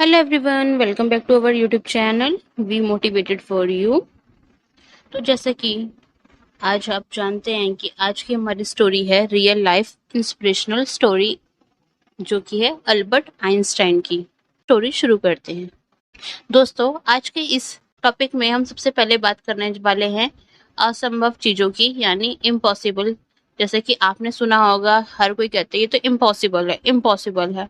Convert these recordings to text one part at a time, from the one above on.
Hello everyone, welcome back to our YouTube channel we motivated for you. तो जैसे कि आज आप जानते हैं कि आज की हमारी स्टोरी है रियल लाइफ इंस्पिरेशनल स्टोरी, जो कि है अल्बर्ट आइंस्टाइन की। स्टोरी शुरू करते हैं। दोस्तों, आज के इस टॉपिक में हम सबसे पहले बात करने वाले हैं असंभव चीजों की, यानी इम्पॉसिबल। जैसे कि आपने सुना होगा, हर कोई कहते हैं ये तो इम्पॉसिबल है, इम्पॉसिबल है।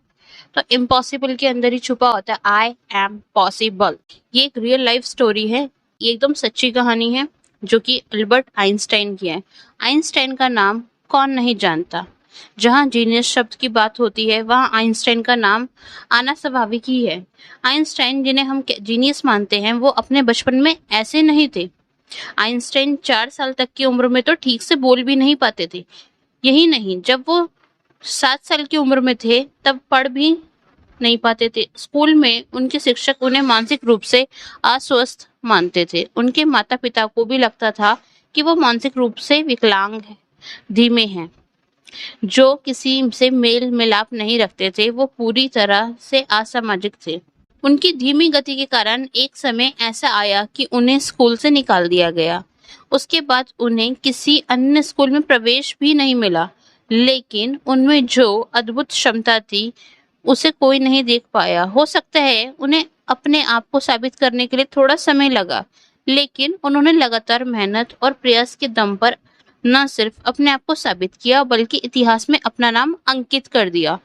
तो इम्पॉसिबल के अंदर ही छुपा होता है आई एम पॉसिबल। ये एक रियल लाइफ स्टोरी है, ये एकदम सच्ची कहानी है जो कि अल्बर्ट आइंस्टाइन की है। आइंस्टाइन का नाम कौन नहीं जानता। जहाँ जीनियस शब्द की बात होती है वहाँ आइंस्टाइन का नाम आना स्वाभाविक ही है। आइंस्टाइन, जिन्हें हम जीनियस मानते हैं, वो अपने बचपन में ऐसे नहीं थे। आइंस्टाइन 4 साल तक की उम्र में तो ठीक से बोल भी नहीं पाते थे। यही नहीं, जब वो 7 साल की उम्र में थे तब पढ़ भी नहीं पाते थे। स्कूल में उनके शिक्षक उन्हें मानसिक रूप से अस्वस्थ मानते थे। उनके माता पिता को भी लगता था कि वो मानसिक रूप से विकलांग है, धीमे हैं, जो किसी से मेल मिलाप नहीं रखते थे। वो पूरी तरह से असामाजिक थे। उनकी धीमी गति के कारण एक समय ऐसा आया कि उन्हें स्कूल से निकाल दिया गया। उसके बाद उन्हें किसी अन्य स्कूल में प्रवेश भी नहीं मिला। लेकिन उनमें जो अद्भुत क्षमता थी उसे कोई नहीं देख पाया। हो सकता है उन्हें अपने आप को साबित करने के लिए थोड़ा समय लगा, लेकिन उन्होंने लगातार मेहनत और प्रयास के दम पर न सिर्फ अपने आप को साबित किया बल्कि इतिहास में अपना नाम अंकित कर दिया।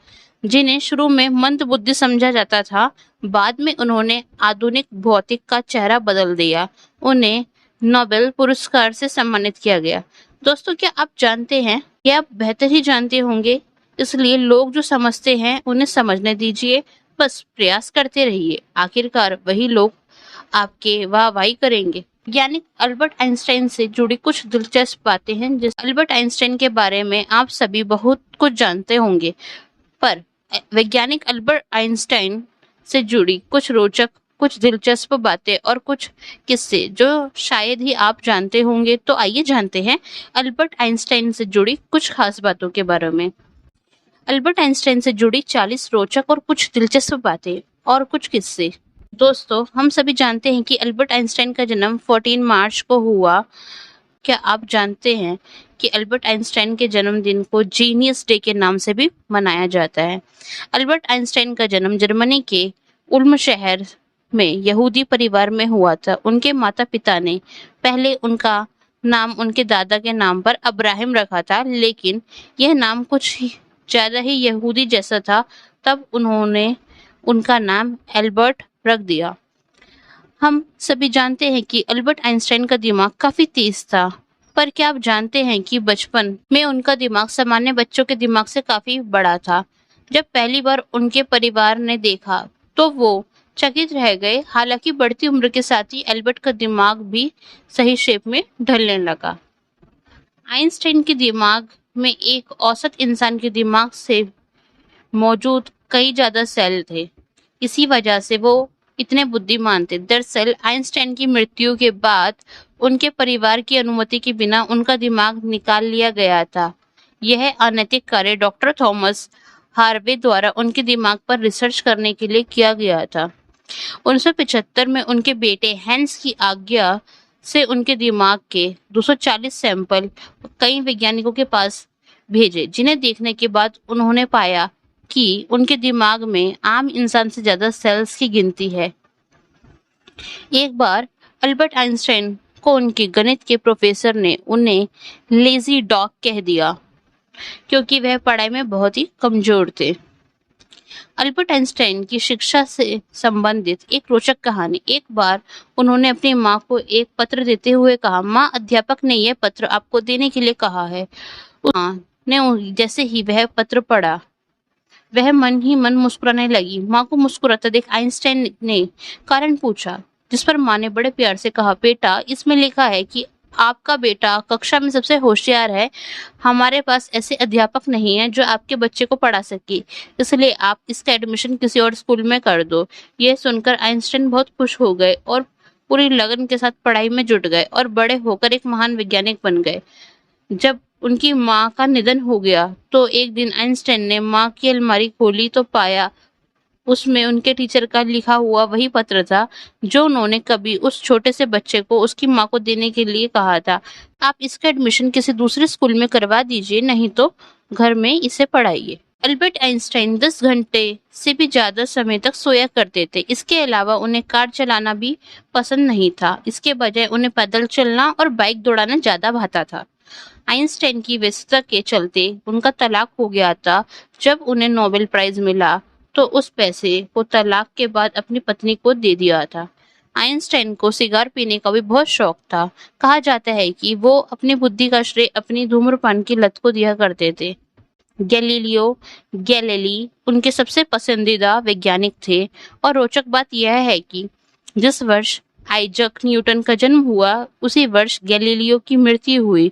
जिन्हें शुरू में मंदबुद्धि समझा जाता था, बाद में उन्होंने आधुनिक भौतिक का चेहरा बदल दिया। उन्हें नोबेल पुरस्कार से सम्मानित किया गया। दोस्तों, क्या आप जानते हैं, या आप बेहतर ही जानते होंगे, इसलिए लोग जो समझते हैं उन्हें समझने दीजिए, बस प्रयास करते रहिए, आखिरकार वही लोग आपके वाहवाही करेंगे। यानी अल्बर्ट आइंस्टाइन से जुड़ी कुछ दिलचस्प बातें हैं। जिस अल्बर्ट आइंस्टाइन के बारे में आप सभी बहुत कुछ जानते होंगे, पर वैज्ञानिक अल्बर्ट आइंस्टाइन से जुड़ी कुछ रोचक, कुछ दिलचस्प बातें और कुछ किस्से जो शायद ही आप जानते होंगे। तो आइए जानते हैं अल्बर्ट आइंस्टाइन से जुड़ी कुछ खास बातों के बारे में। अल्बर्ट आइंस्टाइन से जुड़ी 40 रोचक और कुछ दिलचस्प बातें और कुछ किस्से। दोस्तों, हम सभी जानते हैं कि अल्बर्ट आइंस्टाइन का जन्म 14 मार्च को हुआ। क्या आप जानते हैं कि अल्बर्ट आइंस्टाइन के जन्मदिन को जीनियस डे के नाम से भी मनाया जाता है। अल्बर्ट आइंस्टाइन का जन्म जर्मनी के उल्म शहर में यहूदी परिवार में हुआ था। उनके माता पिता ने पहले उनका नाम उनके दादा के नाम पर अब्राहिम रखा था, लेकिन यह नाम कुछ ज्यादा ही यहूदी जैसा था, तब उन्होंने उनका नाम एल्बर्ट रख दिया। हम सभी जानते हैं कि अल्बर्ट आइंस्टाइन का दिमाग काफी तेज था, पर क्या आप जानते हैं कि बचपन में उनका दिमाग सामान्य बच्चों के दिमाग से काफी बड़ा था। जब पहली बार उनके परिवार ने देखा तो वो चकित रह गए। हालांकि बढ़ती उम्र के साथ ही एल्बर्ट का दिमाग भी सही शेप में ढलने लगा। आइंस्टाइन के दिमाग में एक औसत इंसान के दिमाग से मौजूद कई ज्यादा सेल थे। इसी वजह से वो इतने बुद्धिमान थे। दरअसल आइंस्टाइन की मृत्यु के बाद उनके परिवार की अनुमति के बिना उनका दिमाग निकाल लिया गया था। यह अनैतिक कार्य डॉक्टर थॉमस हार्वे द्वारा उनके दिमाग पर रिसर्च करने के लिए किया गया था। 1975 में उनके बेटे हैंस की आज्ञा से उनके दिमाग के 240 सैंपल कई वैज्ञानिकों के पास भेजे, जिन्हें देखने के बाद उन्होंने पाया कि उनके दिमाग में आम इंसान से ज्यादा सेल्स की गिनती है। एक बार अल्बर्ट आइंस्टाइन को उनके गणित के प्रोफेसर ने उन्हें लेजी डॉग कह दिया, क्योंकि वह पढ़ाई में बहुत ही कमजोर थे। अल्बर्ट आइंस्टाइन की शिक्षा से संबंधित एक रोचक कहानी। एक बार उन्होंने अपनी माँ को एक पत्र देते हुए कहा, माँ, अध्यापक ने यह पत्र आपको देने के लिए कहा है। माँ ने जैसे ही वह पत्र पढ़ा, वह मन ही मन मुस्कुराने लगी। माँ को मुस्कुराता देख आइंस्टाइन ने कारण पूछा, जिस पर माँ ने बड़े प्यार से कहा, बेटा, इसमें लिखा है कि आपका बेटा कक्षा में सबसे होशियार है। हमारे पास ऐसे अध्यापक नहीं है जो आपके बच्चे को पढ़ा सके, इसलिए आप इसका एडमिशन किसी और स्कूल में कर दो। यह सुनकर आइंस्टाइन बहुत खुश हो गए और पूरी लगन के साथ पढ़ाई में जुट गए और बड़े होकर एक महान वैज्ञानिक बन गए। जब उनकी माँ का निधन हो गया तो एक दिन आइंस्टाइन ने माँ की अलमारी खोली तो पाया उसमें उनके टीचर का लिखा हुआ वही पत्र था जो उन्होंने कभी उस छोटे से बच्चे को उसकी माँ को देने के लिए कहा था। आप इसका एडमिशन किसी दूसरे स्कूल में करवा दीजिए, नहीं तो घर में इसे पढ़ाइए। अल्बर्ट आइंस्टाइन 10 घंटे से भी ज्यादा समय तक सोया करते थे। इसके अलावा उन्हें कार चलाना भी पसंद नहीं था। इसके बजाय उन्हें पैदल चलना और बाइक दौड़ाना ज्यादा भाता था। आइंस्टाइन की व्यस्तता के चलते उनका तलाक हो गया था। जब उन्हें नोबेल प्राइज मिला तो उस पैसे को तलाक के बाद अपनी पत्नी को दे दिया था। आइंस्टाइन को सिगार पीने का भी बहुत शौक था। कहा जाता है कि वो अपनी बुद्धि का श्रेय अपनी धूम्रपान की लत को दिया करते थे। गैलीलियो गैलीली उनके सबसे पसंदीदा वैज्ञानिक थे और रोचक बात यह है कि जिस वर्ष आइजक न्यूटन का जन्म हुआ उसी वर्ष गैलीलियो की मृत्यु हुई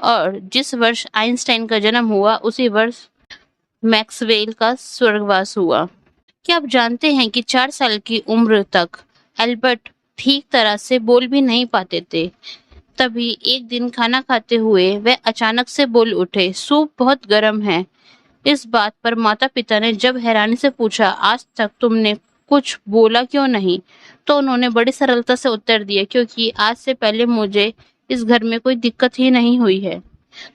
और जिस वर्ष आइंस्टाइन का जन्म हुआ उसी वर्ष मैक्सवेल का स्वर्गवास हुआ। क्या आप जानते हैं कि 4 साल की उम्र तक एल्बर्ट ठीक तरह से बोल भी नहीं पाते थे। तभी एक दिन खाना खाते हुए वह अचानक से बोल उठे, सूप बहुत गर्म है। इस बात पर माता पिता ने जब हैरानी से पूछा, आज तक तुमने कुछ बोला क्यों नहीं, तो उन्होंने बड़ी सरलता से उत्तर दिया, क्योंकि आज से पहले मुझे इस घर में कोई दिक्कत ही नहीं हुई है।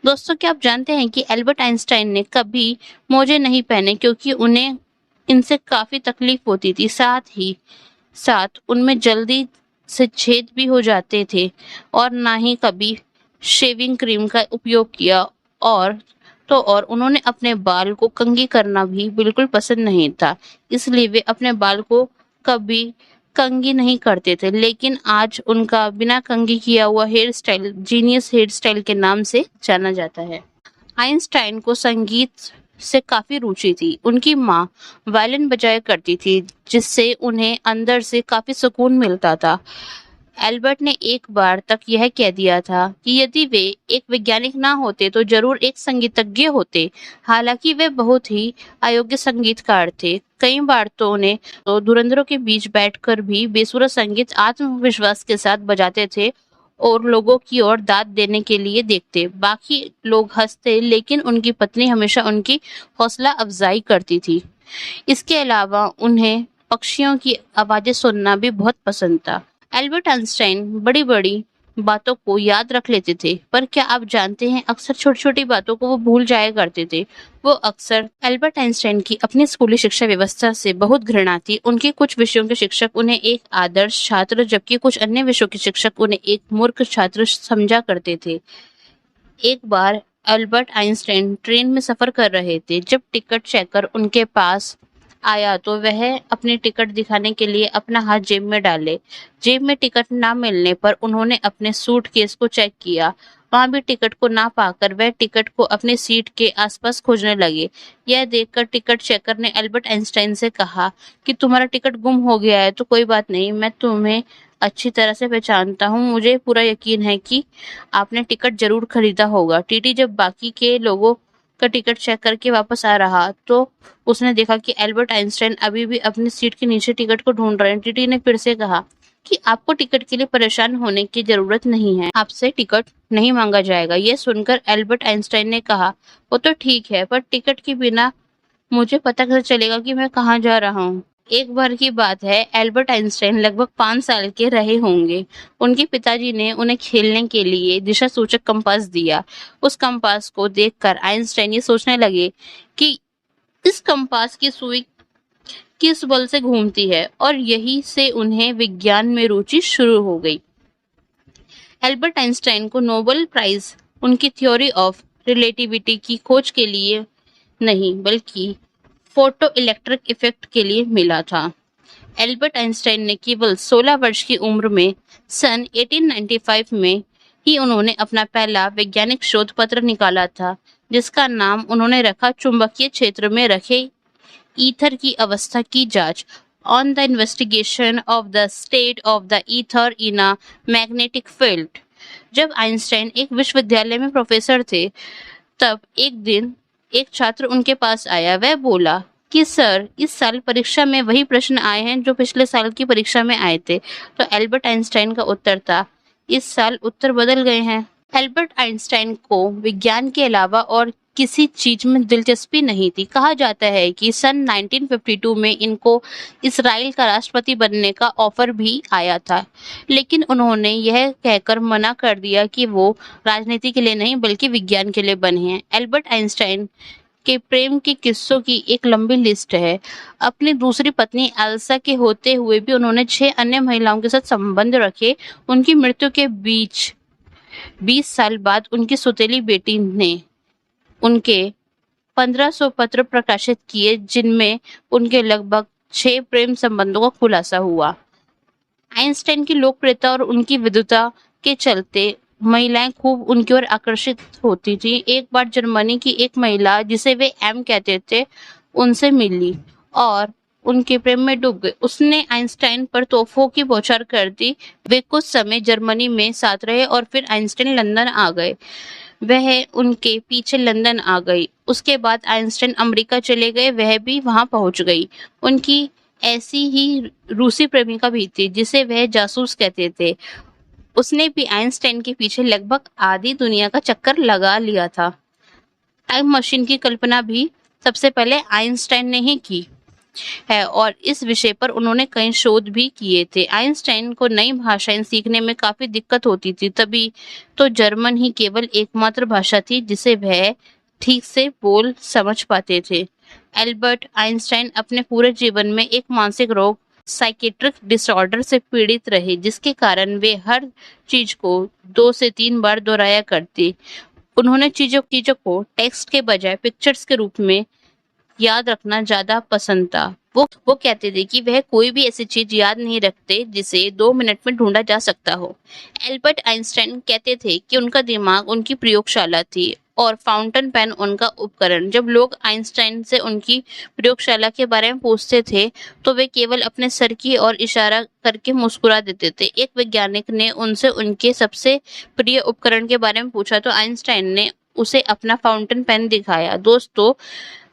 दोस्तों, क्या आप जानते हैं कि एल्बर्ट आइंस्टाइन ने कभी मोजे नहीं पहने, क्योंकि उन्हें इनसे काफी तकलीफ होती थी। साथ ही साथ उनमें जल्दी से छेद भी हो जाते थे और ना ही कभी शेविंग क्रीम का उपयोग किया और उन्होंने अपने बाल को कंघी करना भी बिल्कुल पसंद नहीं था। इसलिए वे अपने बाल को कभी कंघी नहीं करते थे। लेकिन आज उनका बिना कंघी किया हुआ hair style genius hair style के नाम से जाना जाता है। आइंस्टाइन को संगीत से काफी रुचि थी। उनकी माँ वायलिन बजाया करती थी, जिससे उन्हें अंदर से काफी सुकून मिलता था। एल्बर्ट ने एक बार तक यह कह दिया था कि यदि वे एक वैज्ञानिक ना होते तो जरूर एक संगीतज्ञ होते। हालांकि वे बहुत ही अयोग्य संगीतकार थे। कई बार तो उन्हें तो धुरंधरों के बीच बैठकर भी बेसुरा संगीत आत्मविश्वास के साथ बजाते थे और लोगों की ओर दाद देने के लिए देखते। बाकी लोग हंसते, लेकिन उनकी पत्नी हमेशा उनकी हौसला अफजाई करती थी। इसके अलावा उन्हें पक्षियों की आवाजें सुनना भी बहुत पसंद था। एल्बर्ट आइंस्टाइन बड़ी बड़ी बातों को याद रख लेते थे, पर क्या आप जानते हैं अक्सर छोटी छोटी बातों को वो भूल जाया करते थे। वो अक्सर एल्बर्ट आइंस्टाइन की अपनी स्कूली शिक्षा व्यवस्था से बहुत घृणा थी। उनके कुछ विषयों के शिक्षक उन्हें एक आदर्श छात्र, जबकि कुछ अन्य विषयों के शिक्षक उन्हें एक मूर्ख छात्र समझा करते थे। एक बार एल्बर्ट आइंस्टाइन ट्रेन में सफर कर रहे थे। जब टिकट चेकर उनके पास आया तो वह अपनी टिकट दिखाने के लिए अपना हाथ जेब में डाले। जेब में टिकट ना मिलने पर उन्होंने अपने सूटकेस को चेक किया। वहां भी टिकट को ना पाकर वह टिकट को अपने सीट के आसपास खोजने लगे। यह देखकर टिकट चेकर ने एल्बर्ट आइंस्टाइन से कहा कि तुम्हारा टिकट गुम हो गया है तो कोई बात नहीं, मैं तुम्हें अच्छी तरह से पहचानता हूँ। मुझे पूरा यकीन है कि आपने टिकट जरूर खरीदा होगा। टीटी जब बाकी के लोगों का टिकट चेक करके वापस आ रहा तो उसने देखा कि एल्बर्ट आइंस्टाइन अभी भी अपनी सीट के नीचे टिकट को ढूंढ रहे हैं। टीटी ने फिर से कहा कि आपको टिकट के लिए परेशान होने की जरूरत नहीं है, आपसे टिकट नहीं मांगा जाएगा। यह सुनकर एल्बर्ट आइंस्टाइन ने कहा, वो तो ठीक है, पर टिकट के बिना मुझे पता कैसे चलेगा कि मैं कहाँ जा रहा हूँ। एक बार की बात है, एल्बर्ट आइंस्टाइन लगभग 5 साल के रहे होंगे। उनके पिताजी ने उन्हें खेलने के लिए दिशा सूचक कंपास दिया। उस कंपास को देखकर आइंस्टाइन ये सोचने लगे कि इस कंपास की सुई किस बल से घूमती है, और यही से उन्हें विज्ञान में रुचि शुरू हो गई। एल्बर्ट आइंस्टाइन को नोबेल प्राइज उनकी थ्योरी ऑफ रिलेटिविटी की खोज के लिए नहीं, बल्कि फोटो इलेक्ट्रिक इफेक्ट के लिए मिला था। एल्बर्ट आइंस्टाइन ने केवल 16 वर्ष की उम्र में सन 1895 में ही उन्होंने अपना पहला वैज्ञानिक शोध पत्र निकाला था, जिसका नाम उन्होंने रखा चुंबकीय क्षेत्र में रखे ईथर की अवस्था की जांच, on the investigation of the state of the ether in a magnetic field. जब आइंस्टाइन एक विश्वविद्यालय में प्रोफेसर थे, तब एक दिन एक छात्र उनके पास आया। वह बोला कि सर, इस साल परीक्षा में वही प्रश्न आए हैं जो पिछले साल की परीक्षा में आए थे। तो एल्बर्ट आइंस्टाइन का उत्तर था, इस साल उत्तर बदल गए हैं। एल्बर्ट आइंस्टाइन को विज्ञान के अलावा और किसी चीज में दिलचस्पी नहीं थी। कहा जाता है कि सन 1952 में इनको इसराइल का राष्ट्रपति बनने का ऑफर भी आया था, लेकिन उन्होंने यह कहकर मना कर दिया कि वो राजनीति के लिए नहीं बल्कि विज्ञान के लिए बने हैं। एल्बर्ट आइंस्टाइन के प्रेम के किस्सों की एक लंबी लिस्ट है। अपनी दूसरी पत्नी एल्सा के होते हुए भी उन्होंने 6 अन्य महिलाओं के साथ संबंध रखे। उनकी मृत्यु के बीच 20 साल बाद उनकी सौतेली बेटी ने उनके 1500 पत्र प्रकाशित किए, जिनमें उनके लगभग 6 प्रेम संबंधों का खुलासा हुआ। आइंस्टाइन की लोकप्रियता और उनकी विद्वता के चलते महिलाएं खूब उनकी ओर आकर्षित होती थी। एक बार जर्मनी की एक महिला, जिसे वे एम कहते थे, उनसे मिली और उनके प्रेम में डूब गए। उसने आइंस्टाइन पर तोहफों की बौछार कर दी। वे कुछ समय जर्मनी में साथ रहे और फिर आइंस्टाइन लंदन आ गए। वह उनके पीछे लंदन आ गई। उसके बाद आइंस्टाइन अमेरिका चले गए, वह भी वहां पहुंच गई। उनकी ऐसी ही रूसी प्रेमिका भी थी, जिसे वह जासूस कहते थे। उसने भी आइंस्टाइन के पीछे लगभग आधी दुनिया का चक्कर लगा लिया था। टाइम मशीन की कल्पना भी सबसे पहले आइंस्टाइन ने ही की है और इस विषय पर उन्होंने कई शोध भी किए थे। आइंस्टाइन को नई भाषाएं सीखने में काफी दिक्कत होती थी, तभी तो जर्मन ही केवल एकमात्र भाषा थी जिसे वह ठीक से बोल समझ पाते थे। एल्बर्ट आइंस्टाइन अपने पूरे जीवन में एक मानसिक रोग, साइकेट्रिक डिसऑर्डर से पीड़ित रहे, जिसके कारण वे हर चीज को 2 से 3 बार दोहराया करते। उन्होंने चीजों को टेक्स्ट के बजाय पिक्चर्स के रूप में याद रखना ज्यादा पसंद था। वो कहते थे कि वह कोई भी ऐसी चीज याद नहीं रखते जिसे 2 मिनट में ढूंढा जा सकता हो। एल्बर्ट आइंस्टाइन कहते थे कि उनका दिमाग उनकी प्रयोगशाला थी और फाउंटेन पेन उनका उपकरण। जब लोग आइंस्टाइन से उनकी प्रयोगशाला के बारे में पूछते थे तो वे केवल अपने सर की ओर इशारा करके मुस्कुरा देते थे। एक वैज्ञानिक ने उनसे उनके सबसे प्रिय उपकरण के बारे में पूछा तो आइंस्टाइन ने उसे अपना फाउंटेन पेन दिखाया। दोस्तों,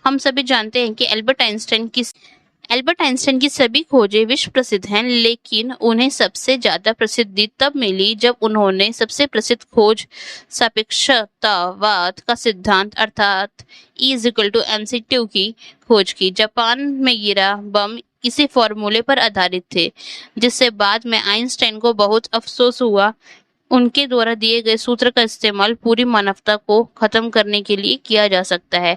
हम सभी जानते हैं कि एल्बर्ट आइंस्टाइन की सभी खोजें विश्व प्रसिद्ध हैं, लेकिन उन्हें सबसे ज्यादा प्रसिद्धि तब मिली जब उन्होंने सबसे प्रसिद्ध खोज सापेक्षतावाद का सिद्धांत अर्थात E=mc2 की खोज की। जापान में गिरा बम इसी फॉर्मूले पर आधारित थे, जिससे बाद में आइंस्टाइन को बहुत अफसोस हुआ। उनके द्वारा दिए गए सूत्र का इस्तेमाल पूरी मानवता को खत्म करने के लिए किया जा सकता है।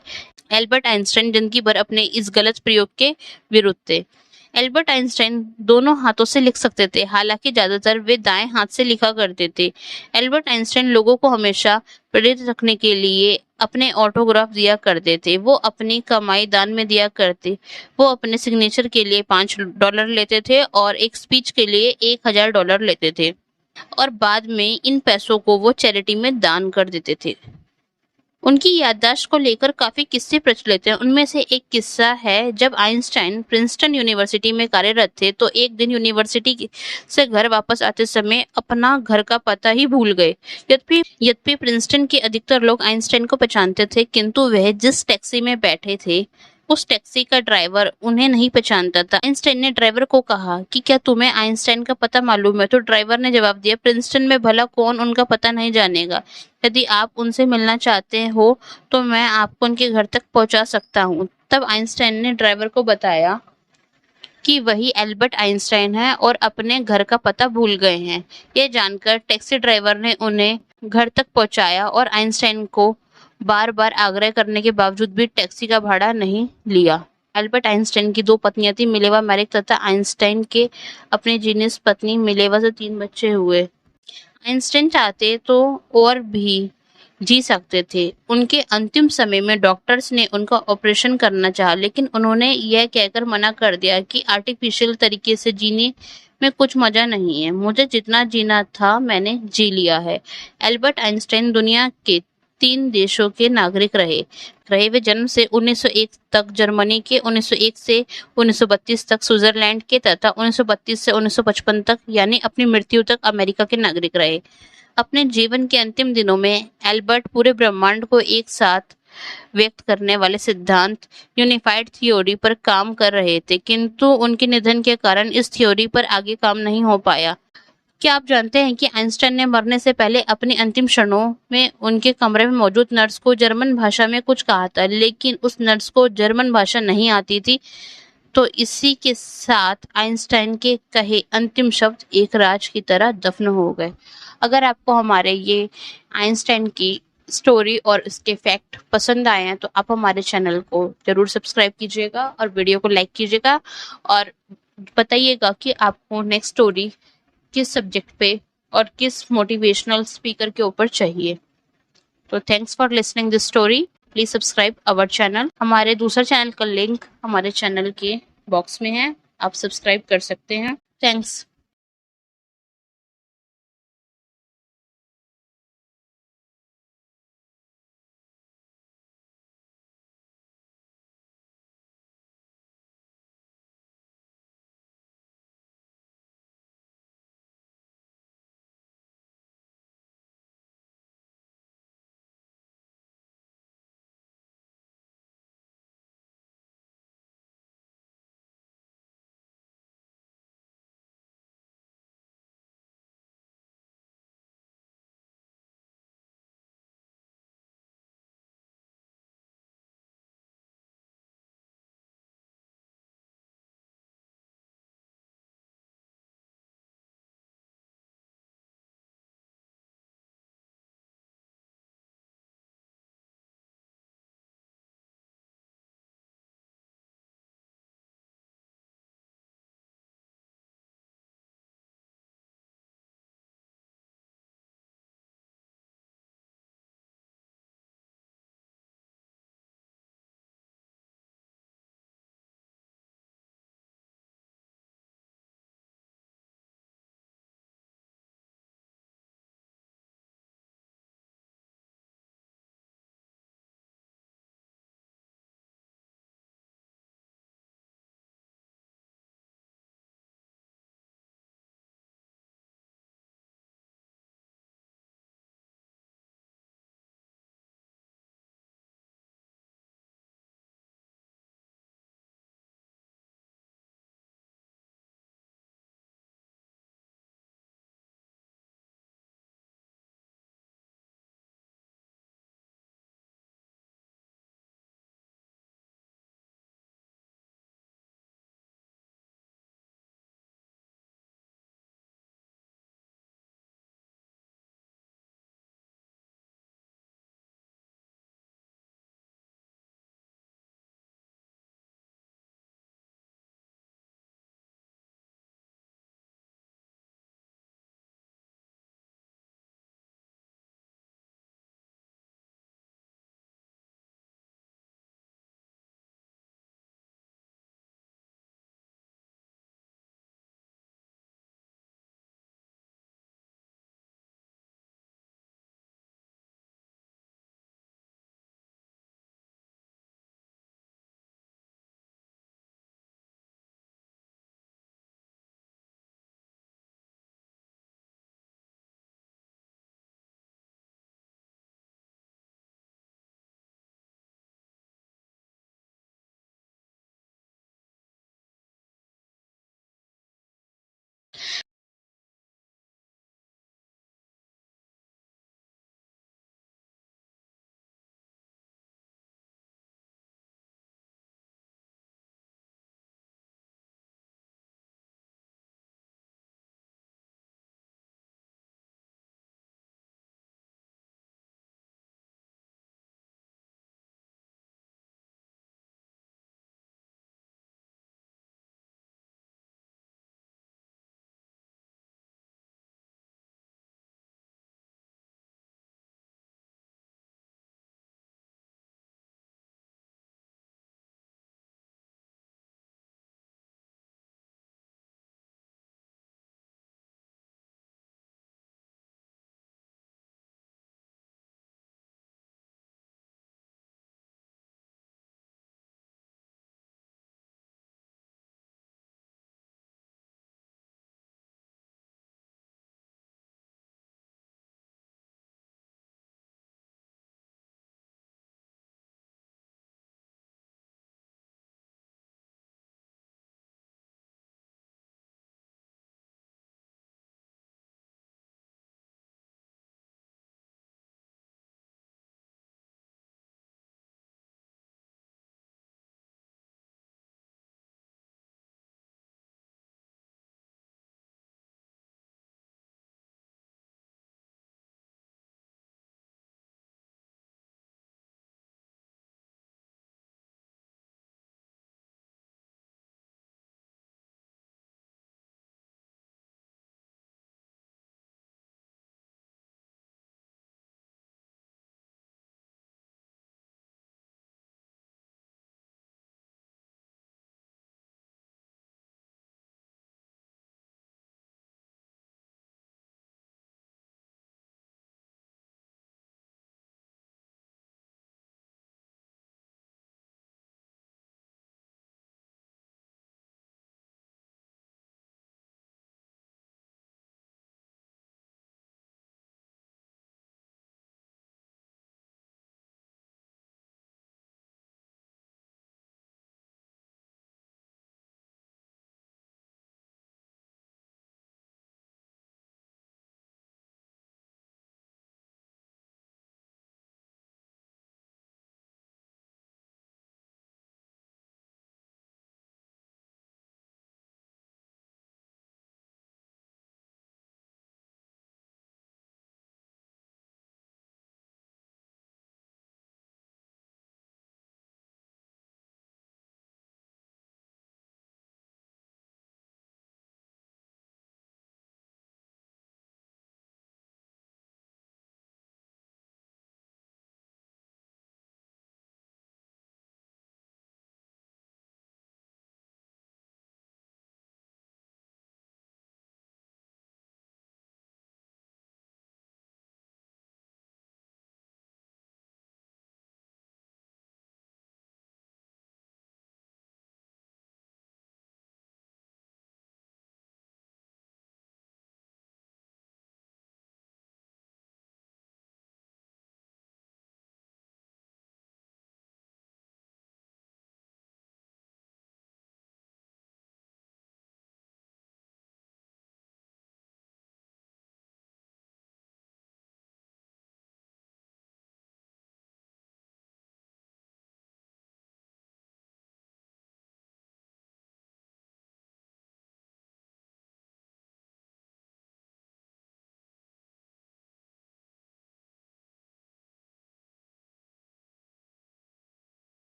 एल्बर्ट आइंस्टाइन जिंदगी भर अपने इस गलत प्रयोग के विरुद्ध थे। एल्बर्ट आइंस्टाइन दोनों हाथों से लिख सकते थे, हालांकि ज्यादातर वे दाएं हाथ से लिखा करते थे। एल्बर्ट आइंस्टाइन लोगों को हमेशा प्रेरित रखने के लिए अपने ऑटोग्राफ दिया करते थे। वो अपनी कमाई दान में दिया करते। वो अपने सिग्नेचर के लिए $5 लेते थे और एक स्पीच के लिए $1000 लेते थे और बाद में इन पैसों को वो चैरिटी में दान कर देते थे। उनकी याददाश्त को लेकर काफी किस्से प्रचलित हैं। उनमें से एक किस्सा है, जब आइंस्टाइन प्रिंसटन यूनिवर्सिटी में कार्यरत थे तो एक दिन यूनिवर्सिटी से घर वापस आते समय अपना घर का पता ही भूल गए। यद्यपि प्रिंसटन के अधिकतर लोग आइंस्टाइन को पहचानते थे, किंतु वह जिस टैक्सी में बैठे थे उस टैक्सी का ड्राइवर उन्हें नहीं पहचानता था। आइंस्टाइन ने ड्राइवर को कहा कि क्या तुम्हें आइंस्टाइन का पता मालूम है? तो ड्राइवर ने जवाब दिया, प्रिंसटन में भला कौन उनका पता नहीं जानेगा। यदि आप उनसे मिलना चाहते हो तो मैं आपको उनके घर तक पहुंचा सकता हूँ। तब आइंस्टाइन ने ड्राइवर को बताया कि वही एल्बर्ट आइंस्टाइन है और अपने घर का पता भूल गए हैं। यह जानकर टैक्सी ड्राइवर ने उन्हें घर तक पहुंचाया और आइंस्टाइन को बार बार आग्रह करने के बावजूद भी टैक्सी का भाड़ा नहीं लिया। एल्बर्ट आइंस्टाइन की 2 पत्नियां थी, मिलेवा मैरिक तथा आइंस्टाइन के अपनी जीनियस पत्नी मिलेवा से 3 बच्चे हुए। आइंस्टाइन चाहते तो और भी जी सकते थे। उनके अंतिम समय में डॉक्टर्स ने उनका ऑपरेशन करना चाहा, लेकिन उन्होंने यह कहकर मना कर दिया कि आर्टिफिशियल तरीके से जीने में कुछ मजा नहीं है। मुझे जितना जीना था मैंने जी लिया है। एल्बर्ट आइंस्टाइन दुनिया के 3 देशों के नागरिक रहे। वे जन्म से 1901 तक जर्मनी के, 1901 से 1932 तक स्विट्जरलैंड के तथा 1932 से 1955 तक यानी अपनी मृत्यु तक अमेरिका के नागरिक रहे। अपने जीवन के अंतिम दिनों में एल्बर्ट पूरे ब्रह्मांड को एक साथ व्यक्त करने वाले सिद्धांत यूनिफाइड थ्योरी पर काम कर रहे थे, किंतु उनके निधन के कारण इस थ्योरी पर आगे काम नहीं हो पाया। क्या आप जानते हैं कि आइंस्टाइन ने मरने से पहले अपनी अंतिम क्षणों में उनके कमरे में मौजूद नर्स को जर्मन भाषा में कुछ कहा था, लेकिन उस नर्स को जर्मन भाषा नहीं आती थी। तो इसी के साथ आइंस्टाइन के कहे अंतिम शब्द एक राज की तरह दफन हो गए। अगर आपको हमारे ये आइंस्टाइन की स्टोरी और इसके फैक्ट पसंद आए हैं तो आप हमारे चैनल को जरूर सब्सक्राइब कीजिएगा और वीडियो को लाइक कीजिएगा और बताइएगा कि आपको नेक्स्ट स्टोरी किस सब्जेक्ट पे और किस मोटिवेशनल स्पीकर के ऊपर चाहिए। तो thanks for listening this story. Please subscribe our channel. हमारे दूसरे चैनल का लिंक हमारे चैनल के बॉक्स में है, आप सब्सक्राइब कर सकते हैं। थैंक्स।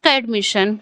का एडमिशन